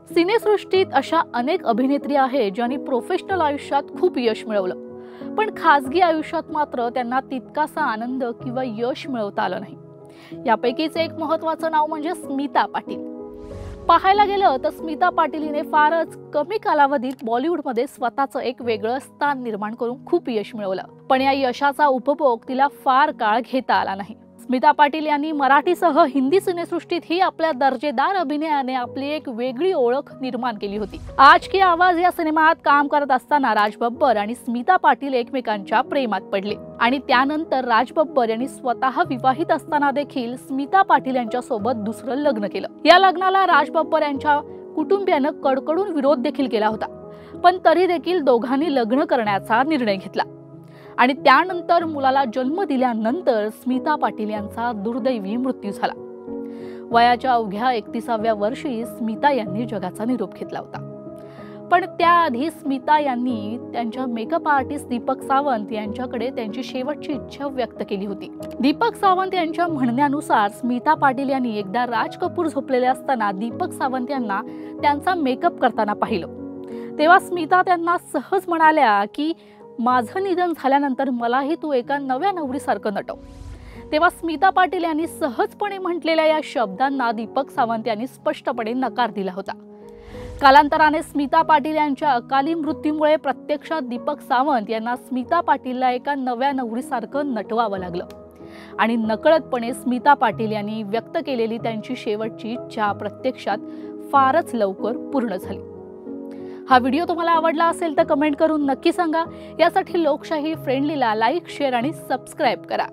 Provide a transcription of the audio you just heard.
सिनेसृष्टीत अशा अनेक अभिनेत्री आहेत ज्यांनी प्रोफेशनल आयुष्यात खूप यश मिळवलं, पण खासगी आयुष्यात मात्र त्यांना तितकासा आनंद किंवा यश मिळवता आलं नाही। यापैकीच एक महत्त्वाचं नाव म्हणजे स्मिता पाटील। पाहायला गेलं तर स्मिता पाटील हिने फारच कमी कालावधीत बॉलिवूडमध्ये स्वतःचं एक वेगळं स्थान निर्माण करून खूप यश मिळवलं, पण या यशाचा उपभोग तिला फार काळ घेता आला नाही। स्मिता पाटील यांनी मराठीसह हिंदी सिनेसृष्टीत ही आपल्या दर्जेदार अभिनयाने आपली एक वेगळी ओळख निर्माण केली होती। आज की आवाज या सिनेमात काम करत असताना राज बब्बर आणि स्मिता पाटील एकमेकांच्या प्रेमात पडले आणि त्यानंतर राज बब्बर यांनी स्वतः विवाहित असताना देखील स्मिता पाटील यांच्या सोबत दुसरं लग्न केलं। या लग्नाला राज बब्बर यांच्या कुटुंबियानं कडकडून विरोध देखील केला होता, पण तरी देखील दोघांनी लग्न करण्याचा निर्णय घेतला आणि त्यानंतर मुलाला जन्म दिल्यानंतर स्मिता पाटील यांचा दुर्दैवी मृत्यू झाला। वयाच्या अवघ्या 31व्या वर्षी स्मिता यांनी जगाचा निरोप घेतला होता, पण त्याआधी स्मिता यांनी त्यांच्या मेकअप आर्टिस्ट दीपक सावंत यांच्याकडे त्यांची शेवटची इच्छा व्यक्त केली होती। दीपक सावंत यांच्या म्हणण्यानुसार स्मिता पाटील यांनी एकदा राज कपूर झोपलेले असताना दीपक सावंत यांना त्यांचा मेकअप करताना पाहिलं। तेव्हा स्मिता त्यांना सहज म्हणाल्या की माझं निधन झाल्यानंतर मलाही तू एका नव्या नवरीसारखं नटव। तेव्हा स्मिता पाटील यांनी सहजपणे म्हटलेल्या या शब्दांना दीपक सावंत यांनी स्पष्टपणे नकार दिला होता। कालांतराने स्मिता पाटील यांच्या अकाली मृत्यूमुळे प्रत्यक्षात दीपक सावंत यांना स्मिता पाटीलला एका नव्या नवरीसारखं नटवावं लागलं आणि नकळतपणे स्मिता पाटील यांनी व्यक्त केलेली त्यांची शेवटची इच्छा प्रत्यक्षात फारच लवकर पूर्ण झाली। हा व्हिडिओ तुम्हाला आवडला असेल तर कमेंट करून नक्की सांगा। यासाठी लोकशाही फ्रेंडलीला लाईक, शेअर आणि सबस्क्राइब करा।